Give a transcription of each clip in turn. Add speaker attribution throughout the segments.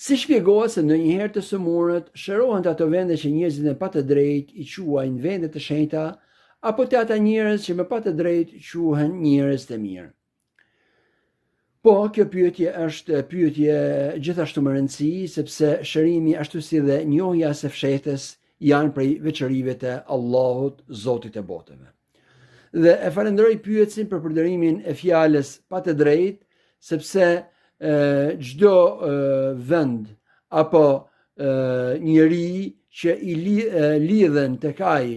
Speaker 1: Si shpjegohet se ndonjëherë të sëmurët shërohen të ato vende që njerëzit me pa të drejtë i quajnë vende të shenjta, apo të ata njerëz që me pa të drejtë quhen njerëz të mirë? Po, kjo pyetje është pyetje gjithashtu me rëndësi, sepse shërimi ashtu si dhe njohja se fshehtës janë prej veçorive të Allahut, Zotit e botëve. Dhe e falenderoj pyetësin për përdorimin e fjalës pa të drejtë, sepse çdo vend apo njeri që i lidhen tek ai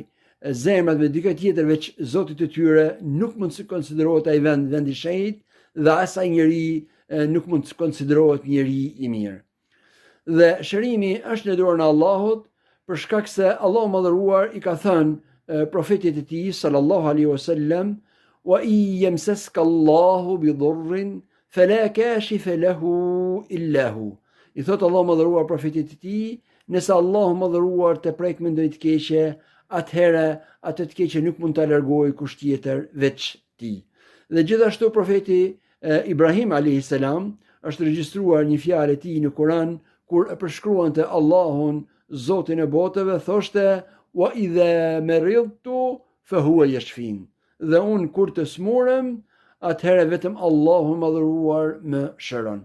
Speaker 1: zemrat me dikë tjetër veç Zotit të tyre, nuk mund të konsiderohet ai vend i shenjtë, dhe asaj njeri nuk mund të konsiderohet njeri i mirë. Dhe shërimi është në dorën e Allahut, për shkak se Allahu Madhëruar i ka thënë profetit e tij sallallahu alaihi wasallam: "Wa yamsaska Allahu bi dhurrin fala kashifa lahu illa hu." I thot Allahu Madhëruar profetit e tij, nëse Allahu Madhëruar të prek me ndonjë të keqe, atëherë atë të keqe nuk mund ta largojë kush tjetër veç ti. Dhe gjithashtu profeti Ibrahim a.s. është regjistruar një fjalë e tij në Kur'an, kur e përshkruante Allahun, Zotin e botëve, thoshte: "Wa idha maridtu fa huwa yashfin." Dhe unë kur të smurem, atëherë vetëm Allahu Madhëruar më shëron.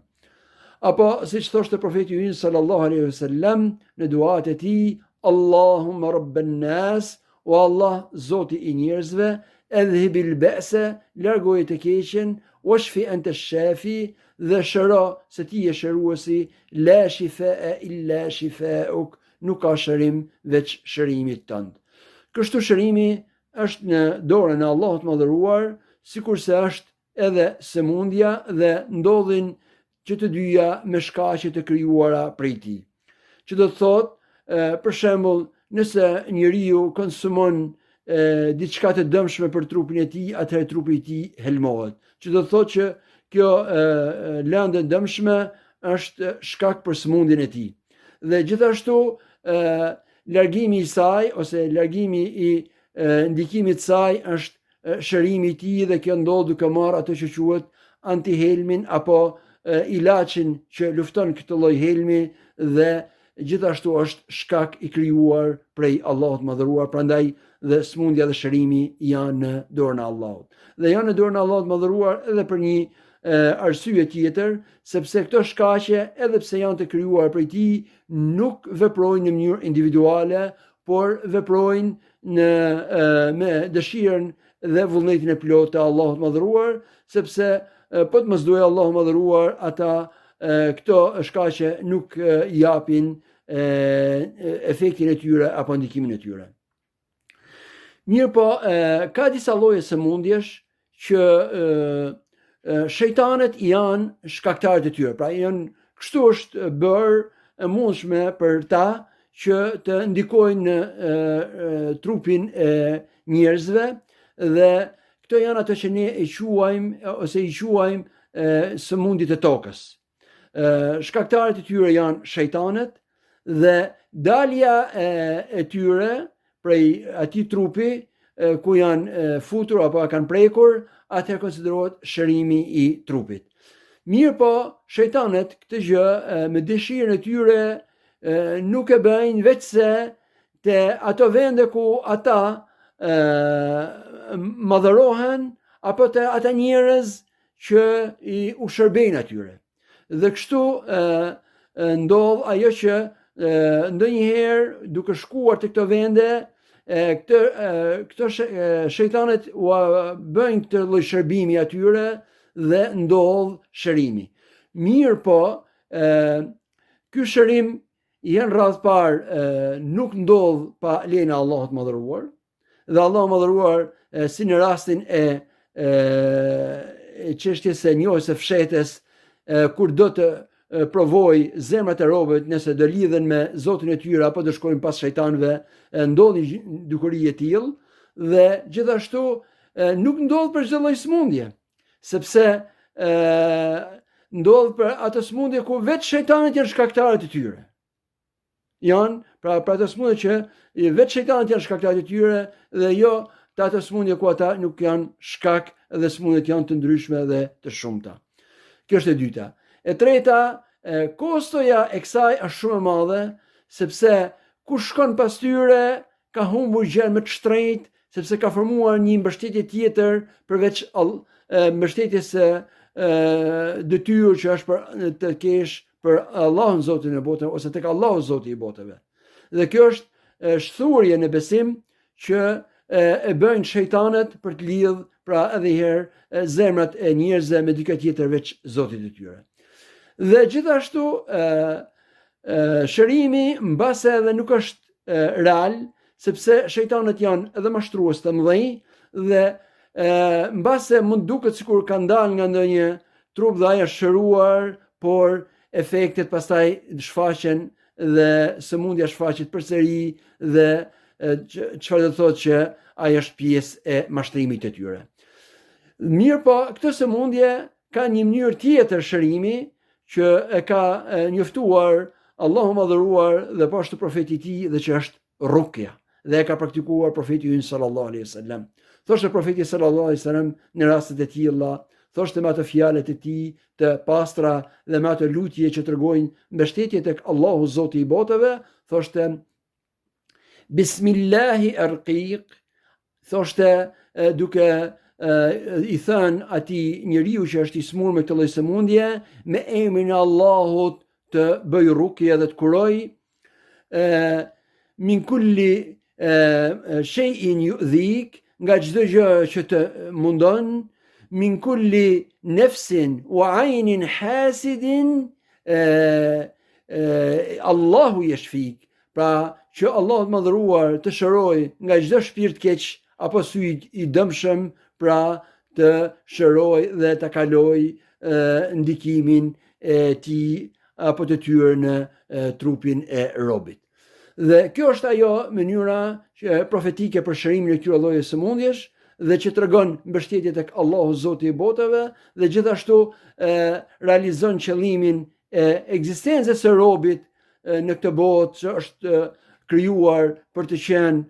Speaker 1: Apo siç thoshte profeti ynë sallallahu alaihi wasallam në duat e tij: "Allahumma rabban nas", o Allah, Zoti i njerëzve, "adhhibil ba'sa", largoje të keqen, "washfi anta ash-shafi", dhe shëro se ti je shëruesi, "la shifaa illa shifauk", nuk ka shërim veç shërimit tënd. Kështu shërimi është në dorën e Allahut Madhëruar, sikurse është edhe sëmundja, dhe ndodhin që të dyja me shkaqe të krijuara prej tij. Që do të thotë, për shembull, nëse njeriu konsumon diçka të dëmshme për trupin e tij, atëherë trupi i tij helmohet. Që do të thotë që kjo lëndë dëmshme është shkak për sëmundjen e tij. Dhe gjithashtu largimi i saj ose largimi i ndikimit të saj është shërimi i tij, dhe kjo ndodh duke marrë ato që quhet antihelmin apo ilaçin që lufton këtë lloj helmi, dhe gjithashtu është shkak i krijuar prej Allahut Madhëruar. Prandaj dhe smundja dhe shërimi janë në dorën e Allahut. Dhe janë në dorën e Allahut Madhëruar edhe për një arsye tjetër, sepse këto shkaqe, edhe pse janë të krijuar prej tij, nuk veprojnë në mënyrë individuale, por veprojnë me dëshirën dhe vullnetin e plotë të Allahut Madhëruar, sepse po të mos duaj Allahu Madhëruar, ata këto shkaqe nuk japin efektin e tyre apo ndikimin e tyre. Mirë po, ka disa lloje sëmundjesh që shejtanet janë shkaktarët e tyre. Pra janë, kështu është bërë e mundshme për ta që të ndikojnë në trupin e njerëzve, dhe këto janë ato që ne i quajmë sëmundjet e tokës. Shkaktarët e tyre janë shejtanet, dhe dalja e tyre prej atij trupi ku janë futur apo kanë prekur, atëherë konsiderohet shërimi i trupit. Mirë po, shejtanet këtë gjë me dëshirën e tyre nuk e bëjnë, veçse te ato vende ku ata madhërohen, apo te ata njerëz që u shërbejnë atyre. Dhe kështu ndodh ajo që ndonjëherë duke shkuar te këto vende, këto shejtanet u bëjnë këtë lloj shërbimi atyre dhe ndodh shërimi. Mirë po, ky shërim i radhë parë nuk ndodh pa lejen e Allahut Madhëruar, dhe Allahu Madhëruar, si në rastin e çështjes së njohjes së fshehtës, kur do të provoj zemrat e robët, nëse do lidhen me Zotin e tyre apo do shkojnë pas shejtanëve, ndodhi dukuri e tillë, dhe gjithashtu nuk ndodh për çdo lloj smundje, sepse ndodh për ato smundje ku vetë shejtanët janë shkaktarët e tyre. Janë pra ato smundje që vetë shejtanët janë shkaktarët e tyre, dhe jo të ato smundje ku ata nuk janë shkak, dhe smundjet janë të ndryshme dhe të shumta. Kjo është e dyta. E treta, kostoja e kësaj është shumë e madhe, sepse kush shkon pas tyre ka humbur gjë më të shtrenjtë, sepse ka formuar një mbështetje tjetër përveç mbështetjes së detyrë që është për të kesh për Allahun Zotin e botëve ose tek Allahu Zoti i botëve. Dhe kjo është shthurje në besim që e bëjnë shejtanët për të lidhur pra edhe herë zemrat e njerëzve me diçka tjetër veç Zotit të tyre. Dhe gjithashtu shërimi mbase edhe nuk është real, sepse shejtanët janë edhe mashtrues të mëdhenj dhe mbase mund duket sikur ka dalë nga ndonjë trup dhe ai është shëruar, por efektet pastaj shfaqen dhe sëmundja shfaqet përsëri dhe çfarë do të thotë që ai është pjesë e mashtrimit të tyre. Mirë po, këtë sëmundje ka një mënyrë tjetër shërimi që e ka njoftuar Allahu madhëruar dhe po ashtu profeti i tij dhe që është rukja dhe e ka praktikuar profeti ynë sallallahu alaihi wasallam. Thoshte profeti sallallahu alaihi wasallam në rastet e tilla, thoshte me ato fjalët e tij të pastra dhe me ato lutje që tregojnë mbështetje tek Allahu Zoti i botëve, thoshte Bismillahi arqiq, thoshte duke i thënë atij njeriu që është i smur me këtë lloj sëmundje, me emrin e Allahut të bëj rukje dhe të kuroj, min kulli shay'in yu'dhik, nga çdo gjë që të mundon, min kulli nefsin wa aynin hasidin, Allahu yashfik. Pra që Allahu të madhëruar të shëroj nga çdo shpirt keq apo sy i dëmshëm, pra të shëroj dhe të kaloj ndikimin e tij apo të tyre në trupin e robit. Dhe kjo është ajo mënyra profetike për shërimin e këtyre llojeve sëmundjesh dhe që tregon mbështetje tek Allahu Zoti i botëve dhe gjithashtu realizon qëllimin e ekzistencës së robit në këtë botë që është krijuar për të qenë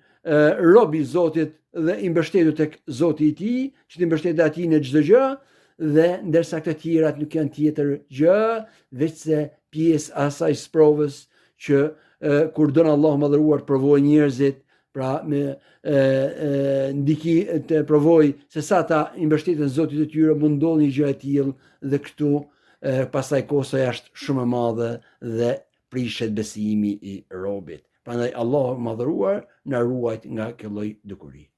Speaker 1: rob i Zotit dhe i mbështetur tek Zoti i tij, që të mbështetet atij në çdo gjë, dhe ndërsa këto të tjerat nuk janë tjetër gjë veçse pjesë asaj sprovës që kur don Allahu madhëruar të provojë njerëzit, pra me ndiki të provoj se sa ta i mbështeten Zotit të tyre, mund ndodhë një gjë e tillë dhe këtu pastaj kostoja është shumë e madhe dhe prishet besimi i robit. Prandaj Allahu madhëruar na ruajt nga kjo lloj dukuri.